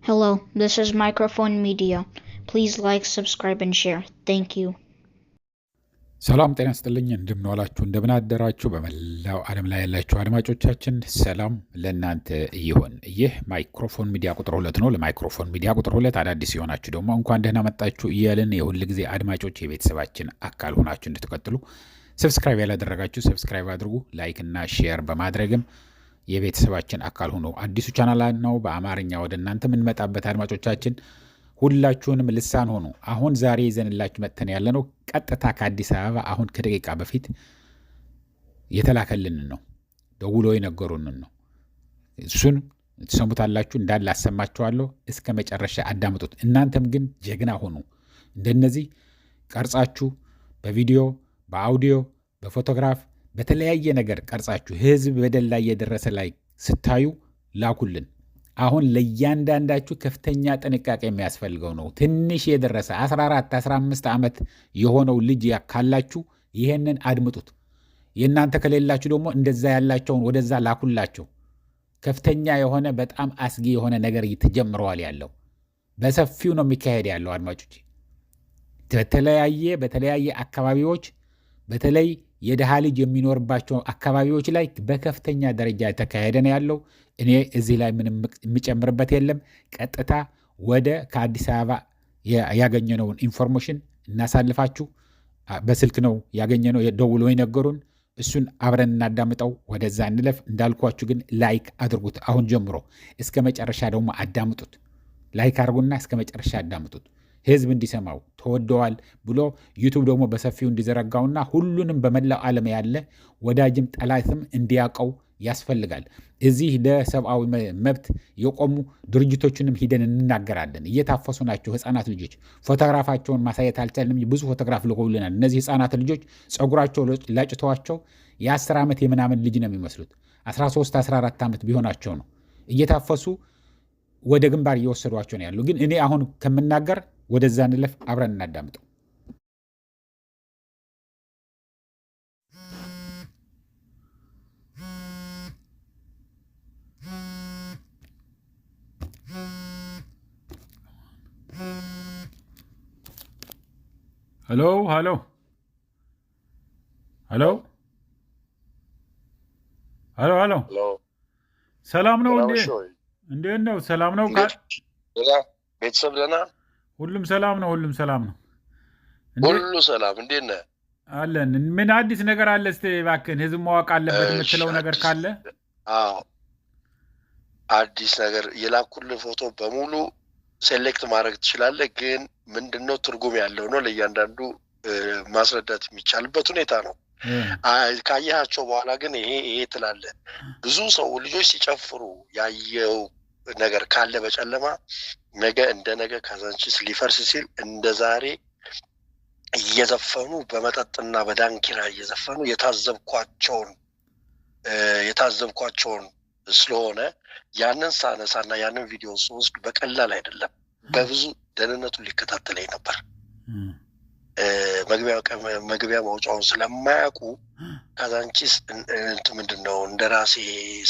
Hello, this is Microphone Media. Please like, subscribe, and share. Thank you. ሰላም ጤና ይስጥልኝ እንደምንዋላችሁ እንደምናደራችሁ በመላው ዓለም ላይ ያላችሁ አድማጮቻችን ሰላም ለእናንተ ይሁን። ይህ ማይክሮፎን ሚዲያ ቁጥር 2 ነው። ለማይክሮፎን ሚዲያ ቁጥር 2 አዳዲስ የሆናችሁ ደግሞ እንኳን ደህና መጣችሁ እያልን የሁል ጊዜ አድማጮች የቤተሰባችን አካል ሆናችሁ እንድትቀጥሉ ሰብስክራይብ ያላደረጋችሁ ሰብስክራይብ አድርጉ፣ ላይክ እና ሼር በማድረግም የቤተሰባችን አካል ሆኖ አዲሱ ቻናል ነው በአማርኛ ወደ እናንተ የምንመጣበት አድማጮቻችን ሁላችሁንም ልሳን ሆኑ። አሁን ዛሬ ይዘንላችሁ መጥተን ያለነው ቀጥታ ከአዲስ አበባ አሁን ከደቂቃ በፊት የተላከልን ነው። ደውሎ የነገሩንን ነው። እሱን ትሰሙታላችሁ፣ እንዳለ አሰማችኋለሁ። እስከ መጨረሻ አዳምጡት። እናንተም ግን ጀግና ሆኑ። እንደነዚህ ቀርጻችሁ በቪዲዮ በአውዲዮ በፎቶግራፍ በተለያየ ነገር ቀርጻችሁ ህዝብ በደል ላይ የደረሰ ላይ ስታዩ ላኩልን። አሁን ለእያንዳንዳችሁ ከፍተኛ ጥንቃቄ የሚያስፈልገው ነው። ትንሽ የደረሰ 14 15 ዓመት የሆነው ልጅ ካላችሁ ይሄንን አድምጡት። የእናንተ ከሌላችሁ ደግሞ እንደዛ ያላቸውን ወደዛ ላኩላቸው። ከፍተኛ የሆነ በጣም አስጊ የሆነ ነገር ተጀምረዋል። ያለው በሰፊው ነው የሚካሄድ ያለው አድማጮች። በተለያየ አካባቢዎች በተለይ የደሃ ልጅ የሚኖርባቸው አካባቢዎች ላይ በከፍተኛ ደረጃ የተካሄደ ነው ያለው። እኔ እዚህ ላይ ምንም የሚጨምርበት የለም። ቀጥታ ወደ ከአዲስ አበባ ያገኘነውን ኢንፎርሜሽን እናሳልፋችሁ። በስልክ ነው ያገኘነው፣ ደውሎ የነገሩን። እሱን አብረን እናዳምጠው። ወደዛ እንለፍ። እንዳልኳችሁ ግን ላይክ አድርጉት። አሁን ጀምሮ እስከ መጨረሻ ደግሞ አዳምጡት። ላይክ አድርጉና እስከ መጨረሻ አዳምጡት። ህዝብ እንዲሰማው ተወደዋል ብሎ ዩቱብ ደግሞ በሰፊው እንዲዘረጋውና ሁሉንም በመላው ዓለም ያለ ወዳጅም ጠላትም እንዲያውቀው ያስፈልጋል። እዚህ ለሰብአዊ መብት የቆሙ ድርጅቶችንም ሂደን እንናገራለን። እየታፈሱ ናቸው ህፃናት ልጆች። ፎቶግራፋቸውን ማሳየት አልቻልንም። ብዙ ፎቶግራፍ ልኮልናል። እነዚህ ህፃናት ልጆች ፀጉራቸው ላጭተዋቸው የ10 ዓመት የምናምን ልጅ ነው የሚመስሉት። 13 14 ዓመት ቢሆናቸው ነው እየታፈሱ ወደ ግንባር እየወሰዷቸው ነው ያሉ። ግን እኔ አሁን ከምናገር ወደዛ እንለፍ፣ አብረን እናዳምጠው። ሄሎ ሄሎ ሄሎ ሄሎ ሄሎ፣ ሰላም ነው እንዴ? እንዴት ነው? ሰላም ነው? ቤተሰብ ደህና? ሁሉም ሰላም ነው። ሁሉም ሰላም ነው። ሁሉ ሰላም። እንዴት ነህ? አለን። ምን አዲስ ነገር አለ? እስቲ እባክህን ህዝብ ማወቅ አለበት የምትለው ነገር ካለ። አዎ፣ አዲስ ነገር የላኩልህ ፎቶ በሙሉ ሴሌክት ማድረግ ትችላለህ። ግን ምንድነው ትርጉም ያለው ነው ለእያንዳንዱ ማስረዳት የሚቻልበት ሁኔታ ነው። ካየሃቸው በኋላ ግን ይሄ ትላለህ። ብዙ ሰው ልጆች ሲጨፍሩ ያየው ነገር ካለ በጨለማ ነገ እንደ ነገ ካዛንቺስ ሊፈርስ ሲል እንደ ዛሬ እየዘፈኑ በመጠጥና በዳንኪራ እየዘፈኑ የታዘብኳቸውን ስለሆነ ያንን ሳነሳና ያንን ቪዲዮ ስወስድ በቀላል አይደለም። በብዙ ደህንነቱን ሊከታተለኝ ነበር። መግቢያ መውጫውን ስለማያውቁ ካዛንቺስ ምንድን ነው እንደ ራሴ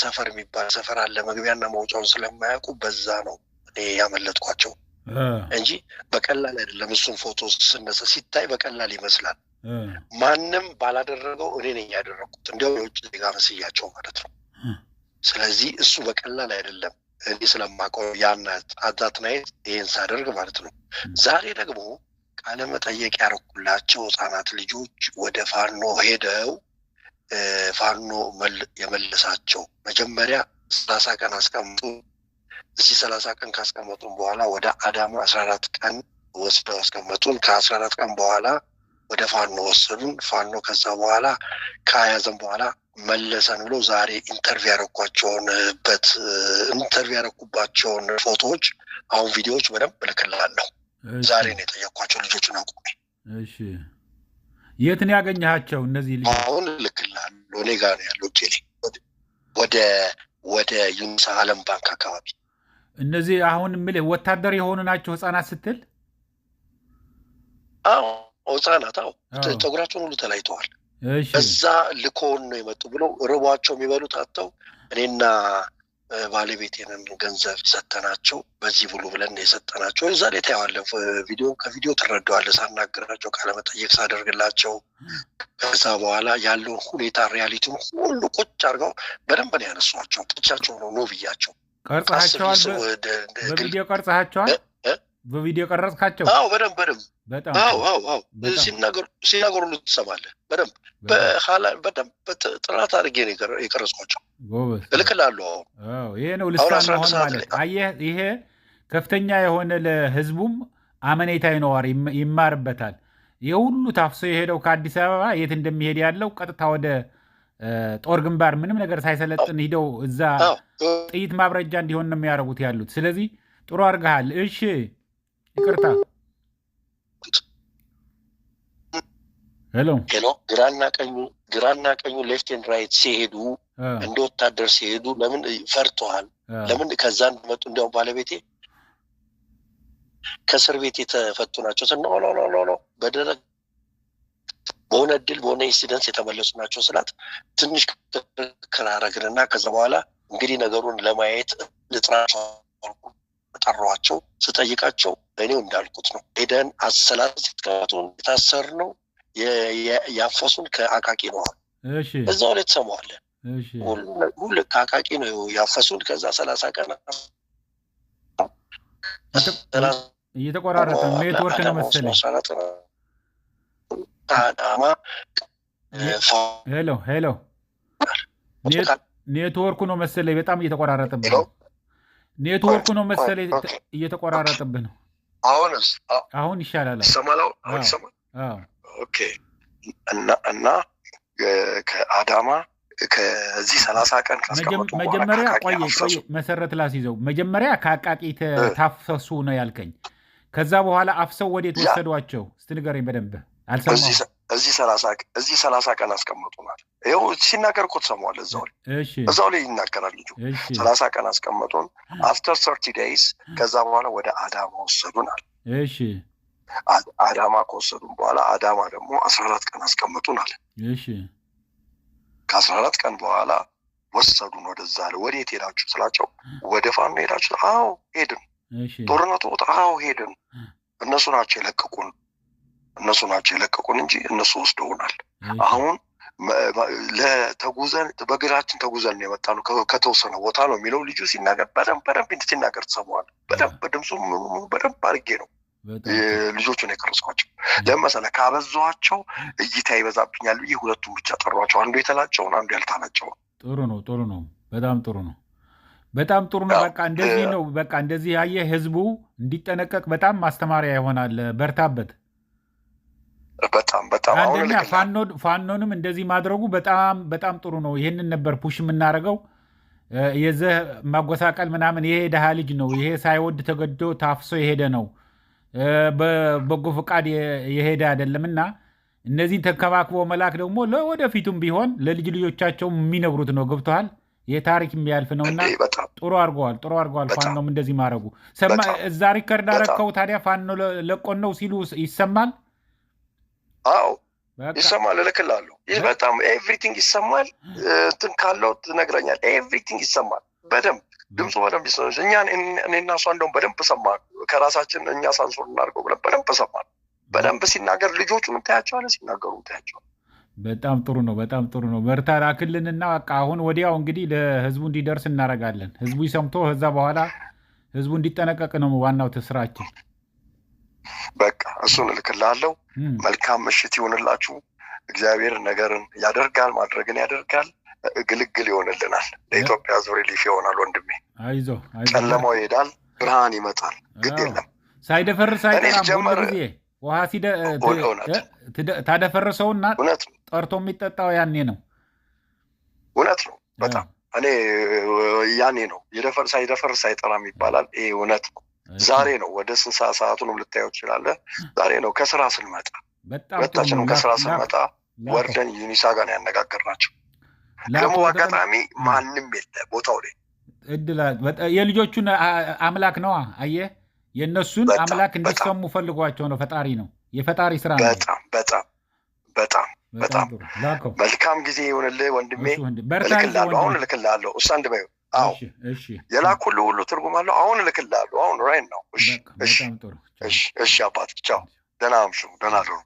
ሰፈር የሚባል ሰፈር አለ። መግቢያና መውጫውን ስለማያውቁ በዛ ነው እኔ ያመለጥኳቸው እንጂ በቀላል አይደለም። እሱን ፎቶ ስነሳ ሲታይ በቀላል ይመስላል። ማንም ባላደረገው እኔ ነኝ ያደረኩት። እንዲያውም የውጭ ዜጋ መስያቸው ማለት ነው። ስለዚህ እሱ በቀላል አይደለም። እኔ ስለማውቀው አዛት ናይት ይህን ሳደርግ ማለት ነው። ዛሬ ደግሞ ቃለ መጠየቅ ያደረኩላቸው ህፃናት ልጆች ወደ ፋኖ ሄደው ፋኖ የመለሳቸው መጀመሪያ 30 ቀን አስቀምጡ። እዚህ 30 ቀን ካስቀመጡን በኋላ ወደ አዳማ 14 ቀን ወስደው አስቀመጡን። ከ14 ቀን በኋላ ወደ ፋኖ ወሰዱን። ፋኖ ከዛ በኋላ ከያዘን በኋላ መለሰን ብሎ ዛሬ ኢንተርቪው ያደረኩባቸውን ፎቶዎች አሁን ቪዲዮዎች በደንብ እልክልሃለሁ። ዛሬ ነው የጠየኳቸው ልጆቹን አቁሜ። እሺ፣ የት ነው ያገኘሃቸው እነዚህ ልጆች? አሁን እልክልሃለሁ። እኔ ጋር ነው ያለው ወደ ዩኒሳ ዓለም ባንክ አካባቢ። እነዚህ አሁን የምልህ ወታደር የሆኑ ናቸው ህፃናት ስትል? አዎ ህፃናት። አዎ ፀጉራቸውን ሁሉ ተላይተዋል። እዛ ልኮን ነው የመጡ ብለው ርቧቸው የሚበሉት አጥተው እኔና ባለቤቴንን ገንዘብ ሰጠናቸው። በዚህ ብሉ ብለን የሰጠናቸው እዛ ላይ ታየዋለህ። ቪዲዮ ከቪዲዮ ትረዳዋለህ። ሳናገራቸው ቃለመጠየቅ ሳደርግላቸው ከዛ በኋላ ያለውን ሁኔታ ሪያሊቲውን ሁሉ ቁጭ አድርገው በደንብ ነው ያነሷቸው። ጥቻቸው ነው ብያቸው። ቀርጸሃቸዋል? በቪዲዮ ቀርጸሃቸዋል? በቪዲዮ ቀረጽካቸው? አዎ በደንብ በደንብ። አዎ ሲናገሩ ትሰማለህ። በደንብ ጥናት አድርጌ ነው የቀረጽኳቸው። እልክልሃለሁ። ይሄ ነው ልሳን መሆን ማለት። አየህ፣ ይሄ ከፍተኛ የሆነ ለህዝቡም አመኔታ ይኖራል፣ ይማርበታል። ይህ ሁሉ ታፍሶ የሄደው ከአዲስ አበባ የት እንደሚሄድ ያለው ቀጥታ ወደ ጦር ግንባር ምንም ነገር ሳይሰለጥን ሂደው እዛ ጥይት ማብረጃ እንዲሆን ነው የሚያደርጉት ያሉት። ስለዚህ ጥሩ አድርገሃል። እሺ ይቅርታ። ሄሎ ግራና ቀኙ ሌፍት ኤንድ ራይት ሲሄዱ እንደ ወታደር ሲሄዱ ለምን ፈርተዋል? ለምን ከዛ እንደመጡ እንዲያውም ባለቤቴ ከእስር ቤት የተፈቱ ናቸው። ኖ በደረግ በሆነ እድል በሆነ ኢንሲደንስ የተመለሱ ናቸው ስላት ትንሽ ክራረግንና ከዛ በኋላ እንግዲህ ነገሩን ለማየት ልጥራቸው ጠሯቸው። ስጠይቃቸው እኔው እንዳልኩት ነው። ሄደን አሰላስቀቱን የታሰር ነው ያፈሱን ከአቃቂ ነው። እዛው ላይ ትሰማዋለህ። ሁሉ ከአቃቂ ነው ያፈሱን። ከዛ 30 ቀን እየተቆራረጠ ኔትወርክ ነው መሰለኝ። አዳማ ሄሎ ኔትወርኩ ነው መሰለኝ በጣም እየተቆራረጠብህ ነው። ኔትወርኩ ነው መሰለኝ እየተቆራረጠብህ ነው። አሁን ይሻላል። ኦኬ። እና ከአዳማ ከዚህ 30 ቀን መጀመሪያ ቆይ መሰረት ላስይዘው። መጀመሪያ ከአቃቂ ታፈሱ ነው ያልከኝ። ከዛ በኋላ አፍሰው ወዴት ወሰዷቸው? እስቲ ንገረኝ በደንብ። አልሰማሁም። እዚህ 30 ቀን አስቀመጡናል። ይኸው ሲናገር እኮ ትሰማዋለህ። እዛው ላይ ይናገራል ልጁ። 30 ቀን አስቀመጡን። አፍተር 30 ዴይስ ከዛ በኋላ ወደ አዳማ ወሰዱናል። እሺ አዳማ ከወሰዱን በኋላ አዳማ ደግሞ 14 ቀን አስቀመጡናል። እሺ ከ14 ቀን በኋላ ወሰዱን ወደዛ። ወዴት ሄዳችሁ ስላቸው ወደ ፋኖ ሄዳችሁ? አዎ ሄድን። ጦርነቱ ቦታ? አዎ ሄድን። እነሱ ናቸው የለቀቁን እንጂ እነሱ ወስደውናል። አሁን በእግራችን ተጉዘን ነው የመጣ ነው ከተወሰነ ቦታ ነው የሚለው ልጁ ሲናገር በደንብ ሲናገር ትሰማዋለህ። በደንብ ድምፁ በደንብ አድርጌ ነው ልጆቹን የቀረጽኳቸው። ለመሰለ ካበዛኋቸው እይታ ይበዛብኛል ብዬ ሁለቱም ብቻ ጠሯቸው። አንዱ የተላጨውን አንዱ ያልታላጨውን። ጥሩ ነው። በጣም ጥሩ ነው። በቃ እንደዚህ ነው። በቃ እንደዚህ ያየ ህዝቡ እንዲጠነቀቅ በጣም ማስተማሪያ ይሆናል። በርታበት። በጣም አንደኛ ፋኖንም እንደዚህ ማድረጉ በጣም ጥሩ ነው። ይህንን ነበር ፑሽ የምናደርገው። የዘህ ማጎሳቀል ምናምን ይሄ ደሃ ልጅ ነው። ይሄ ሳይወድ ተገዶ ታፍሶ የሄደ ነው። በበጎ ፈቃድ የሄደ አይደለም። እና እነዚህን ተንከባክቦ መላክ ደግሞ ለወደፊቱም ቢሆን ለልጅ ልጆቻቸው የሚነግሩት ነው። ገብቶሃል? የታሪክ የሚያልፍ ነውና ጥሩ አድርገዋል። ፋኖም እንደዚህ ማድረጉ እዛ ሪከርድ አረከው። ታዲያ ፋኖ ለቆን ነው ሲሉ ይሰማል። አዎ ይሰማል። እልክልሃለሁ። ይህ በጣም ኤቭሪቲንግ ይሰማል። እንትን ካለው ትነግረኛል። ኤቭሪቲንግ ይሰማል። በደንብ ድምፁ በደንብ ይሰማል። እኔና እሷ እንደውም በደንብ ሰማን። ከራሳችን እኛ ሳንሶር እናድርገው ብለን በደንብ ሰማን። በደንብ ሲናገር ልጆቹን ታያቸዋለህ፣ ሲናገሩ ታያቸዋለህ። በጣም ጥሩ ነው። በርታ ላክልንና በቃ አሁን ወዲያው እንግዲህ ለህዝቡ እንዲደርስ እናደርጋለን። ህዝቡ ይሰምቶ ከዛ በኋላ ህዝቡ እንዲጠነቀቅ ነው ዋናው ስራችን። በቃ እሱን እልክልሃለሁ። መልካም ምሽት ይሆንላችሁ። እግዚአብሔር ነገርን ያደርጋል፣ ማድረግን ያደርጋል። ግልግል ይሆንልናል። ለኢትዮጵያ ህዝብ ሪሊፍ ይሆናል። ወንድሜ አይዞህ። ጨለማው ይሄዳል፣ ብርሃን ይመጣል። ግድ የለም ሳይደፈርስ አይጠራም። ሁሉ ጊዜ ውሃ ታደፈርሰውና ጠርቶ የሚጠጣው ያኔ ነው። እውነት ነው። በጣም እኔ ያኔ ነው ሳይደፈርስ አይጠራም ይባላል። ይሄ እውነት ነው። ዛሬ ነው ወደ 60 ሰዓቱንም ልታየው ትችላለህ። ዛሬ ነው ከስራ ስንመጣ ሁለታችንም ከስራ ስንመጣ ወርደን ዩኒሳ ጋር ያነጋገርናቸው። ደግሞ አጋጣሚ ማንም የለ ቦታው ላይ። የልጆቹን አምላክ ነዋ። አየህ፣ የእነሱን አምላክ እንዲሰሙ ፈልጓቸው ነው። ፈጣሪ ነው፣ የፈጣሪ ስራ ነው። በጣም መልካም ጊዜ ይሆንልህ ወንድሜ። እልክልሃለሁ፣ አሁን እልክልሃለሁ። እሱ አንድ በይው አዎ የላኩልህ ሁሉ ትርጉም አለው። አሁን እልክልሃለሁ። አሁን ራይት ነው። እሺ አባት ቻው። ደህና አምሹ። ደህና ደሩ።